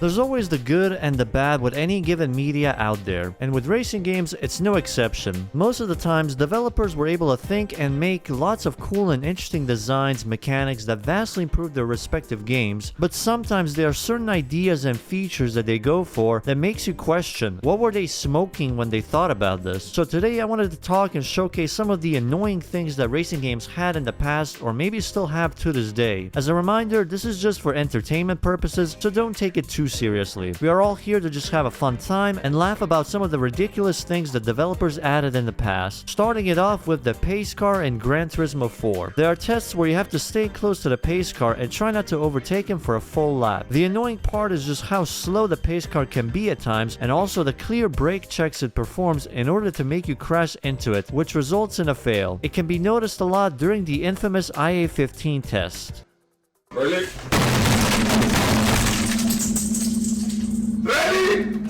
There's always the good and the bad with any given media out there, and with racing games, it's no exception. Most of the times, developers were able to think and make lots of cool and interesting designs, mechanics that vastly improve their respective games, but sometimes there are certain ideas and features that they go for that makes you question, what were they smoking when they thought about this? So today I wanted to talk and showcase some of the annoying things that racing games had in the past or maybe still have to this day. As a reminder, this is just for entertainment purposes, so don't take it too seriously. We are all here to just have a fun time and laugh about some of the ridiculous things that developers added in the past. Starting it off with the pace car in Gran Turismo 4. There are tests where you have to stay close to the pace car and try not to overtake him for a full lap. The annoying part is just how slow the pace car can be at times, and also the clear brake checks it performs in order to make you crash into it, which results in a fail. It can be noticed a lot during the infamous IA-15 test. Ready? Ready?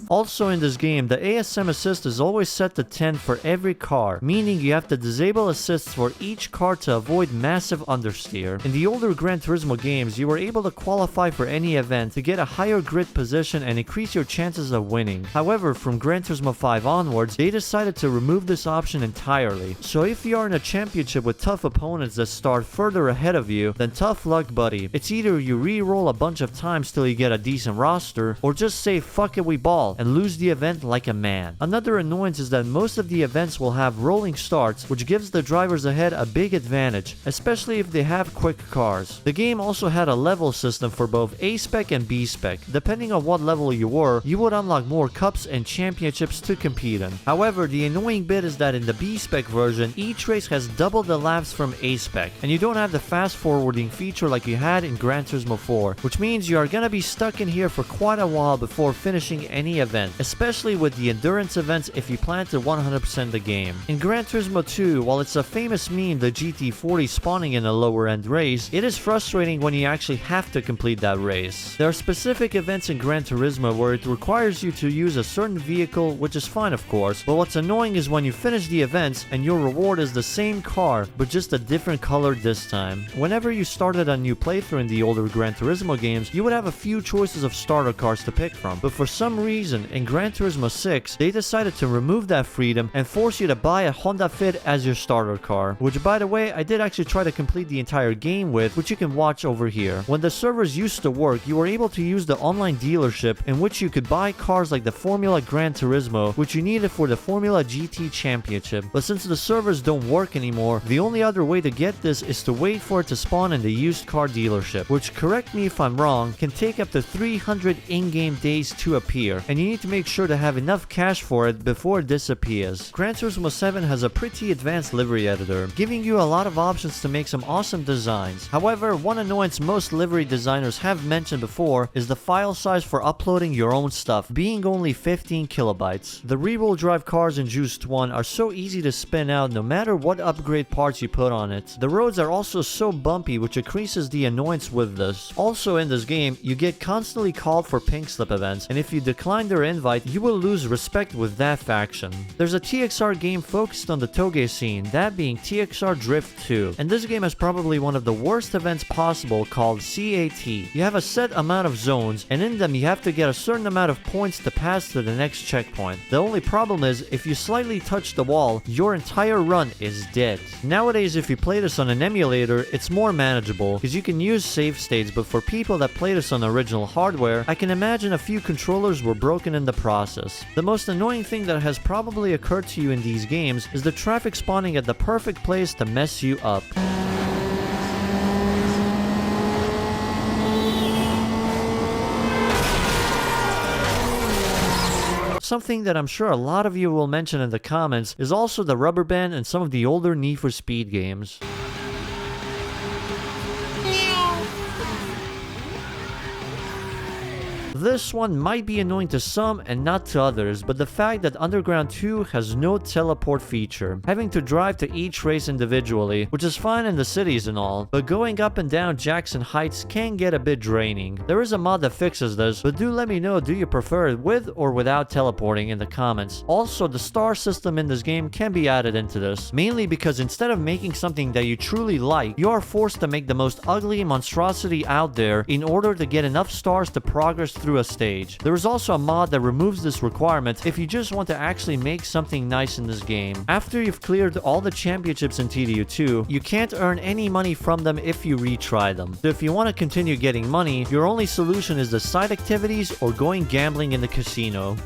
Also in this game, the ASM assist is always set to 10 for every car, meaning you have to disable assists for each car to avoid massive understeer. In the older Gran Turismo games, you were able to qualify for any event to get a higher grid position and increase your chances of winning. However, from Gran Turismo 5 onwards, they decided to remove this option entirely. So if you are in a championship with tough opponents that start further ahead of you, then tough luck, buddy. It's either you re-roll a bunch of times till you get a decent roster, or just say fuck it, we ball, and lose the event like a man. Another annoyance is that most of the events will have rolling starts, which gives the drivers ahead a big advantage, especially if they have quick cars. The game also had a level system for both A-Spec and B-Spec. Depending on what level you were, you would unlock more cups and championships to compete in. However, the annoying bit is that in the B-Spec version, each race has double the laps from A-Spec, and you don't have the fast forwarding feature like you had in Gran Turismo 4, which means you are gonna be stuck in here for quite a while before finishing any event, especially with the endurance events if you plan to 100% the game. In Gran Turismo 2, while it's a famous meme the GT40 spawning in a lower end race, it is frustrating when you actually have to complete that race. There are specific events in Gran Turismo where it requires you to use a certain vehicle, which is fine of course, but what's annoying is when you finish the events and your reward is the same car, but just a different color this time. Whenever you started a new playthrough in the older Gran Turismo games, you would have a few choices of starter cars to pick from, but for some reason, in Gran Turismo 6, they decided to remove that freedom and force you to buy a Honda Fit as your starter car, which by the way, I did actually try to complete the entire game with, which you can watch over here. When the servers used to work, you were able to use the online dealership in which you could buy cars like the Formula Gran Turismo, which you needed for the Formula GT Championship. But since the servers don't work anymore, the only other way to get this is to wait for it to spawn in the used car dealership, which, correct me if I'm wrong, can take up to 300 in-game days to appear, and you need to make sure to have enough cash for it before it disappears. Gran Turismo 7 has a pretty advanced livery editor, giving you a lot of options to make some awesome designs. However, one annoyance most livery designers have mentioned before is the file size for uploading your own stuff, being only 15 kilobytes. The rear-wheel drive cars in Juiced 1 are so easy to spin out no matter what upgrade parts you put on it. The roads are also so bumpy, which increases the annoyance with this. Also in this game, you get constantly called for pink slip events, and if you decline their invite, you will lose respect with that faction. There's a TXR game focused on the Toge scene, that being TXR Drift 2, and this game has probably one of the worst events possible called CAT. You have a set amount of zones, and in them you have to get a certain amount of points to pass to the next checkpoint. The only problem is, if you slightly touch the wall, your entire run is dead. Nowadays, if you play this on an emulator, it's more manageable, because you can use save states, but for people that play this on original hardware, I can imagine a few controllers were broken in the process. The most annoying thing that has probably occurred to you in these games is the traffic spawning at the perfect place to mess you up. Something that I'm sure a lot of you will mention in the comments is also the rubber band in some of the older Need for Speed games. This one might be annoying to some and not to others, but the fact that Underground 2 has no teleport feature, having to drive to each race individually, which is fine in the cities and all, but going up and down Jackson Heights can get a bit draining. There is a mod that fixes this, but do let me know, do you prefer it with or without teleporting in the comments. Also, the star system in this game can be added into this, mainly because instead of making something that you truly like, you are forced to make the most ugly monstrosity out there in order to get enough stars to progress through a stage. There is also a mod that removes this requirement if you just want to actually make something nice in this game. After you've cleared all the championships in TDU2, you can't earn any money from them if you retry them. So if you want to continue getting money, your only solution is the side activities or going gambling in the casino.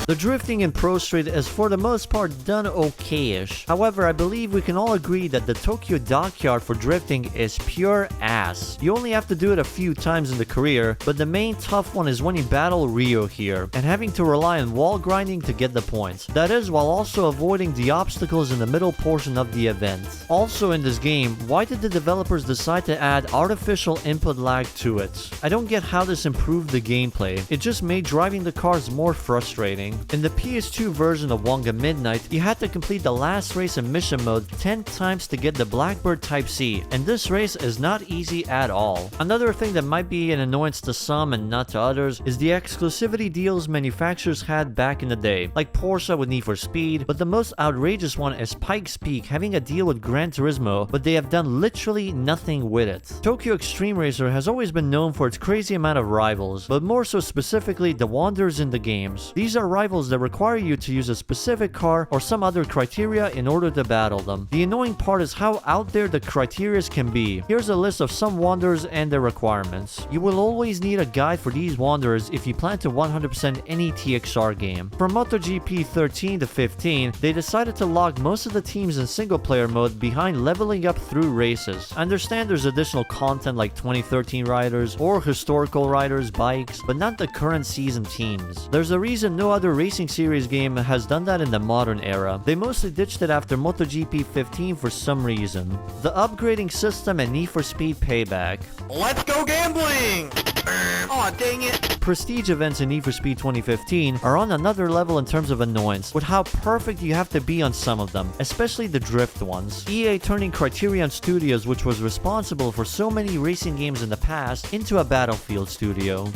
The drifting in Pro Street is for the most part done okay-ish. However, I believe we can all agree that the Tokyo Dockyard for drifting is pure ass. You only have to do it a few times in the career, but the main tough one is when you battle Rio here, and having to rely on wall grinding to get the points. That is, while also avoiding the obstacles in the middle portion of the event. Also in this game, why did the developers decide to add artificial input lag to it? I don't get how this improved the gameplay. It just made driving the cars more frustrating. In the PS2 version of Wonga Midnight, you had to complete the last race in mission mode 10 times to get the Blackbird Type C, and this race is not easy at all. Another thing that might be an annoyance to some and not to others is the exclusivity deals manufacturers had back in the day, like Porsche with Need for Speed, but the most outrageous one is Pikes Peak having a deal with Gran Turismo, but they have done literally nothing with it. Tokyo Extreme Racer has always been known for its crazy amount of rivals, but more so specifically the wanderers in the games. These are rivals that require you to use a specific car or some other criteria in order to battle them. The annoying part is how out there the criteria can be. Here's a list of some wanderers and their requirements. You will always need a guide for these wanderers if you plan to 100% any TXR game. From MotoGP 13 to 15, they decided to lock most of the teams in single player mode behind leveling up through races. I understand there's additional content like 2013 riders or historical riders, bikes, but not the current season teams. There's a reason no other racing series game has done that in the modern era. They mostly ditched it after MotoGP 15 for some reason. The upgrading system and Need for Speed Payback. Let's go gambling! Aw, dang it! Prestige events in Need for Speed 2015 are on another level in terms of annoyance, with how perfect you have to be on some of them, especially the drift ones. EA turning Criterion Studios, which was responsible for so many racing games in the past, into a Battlefield studio.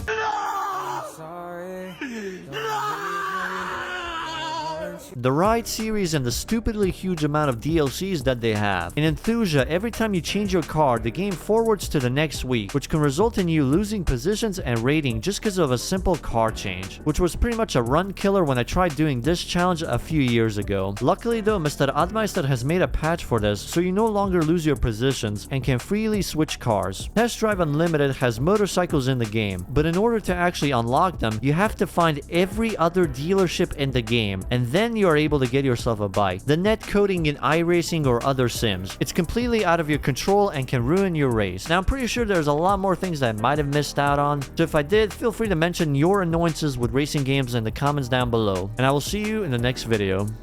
The Ride series and the stupidly huge amount of DLCs that they have. In Enthusia, every time you change your car, the game forwards to the next week, which can result in you losing positions and rating just because of a simple car change, which was pretty much a run killer when I tried doing this challenge a few years ago. Luckily though, Mr. Admeister has made a patch for this, so you no longer lose your positions and can freely switch cars. Test Drive Unlimited has motorcycles in the game, but in order to actually unlock them, you have to find every other dealership in the game, and then you are able to get yourself a bike. The net coding in iRacing or other sims, it's completely out of your control and can ruin your race. Now I'm pretty sure there's a lot more things that I might have missed out on, so if I did, feel free to mention your annoyances with racing games in the comments down below, and I will see you in the next video.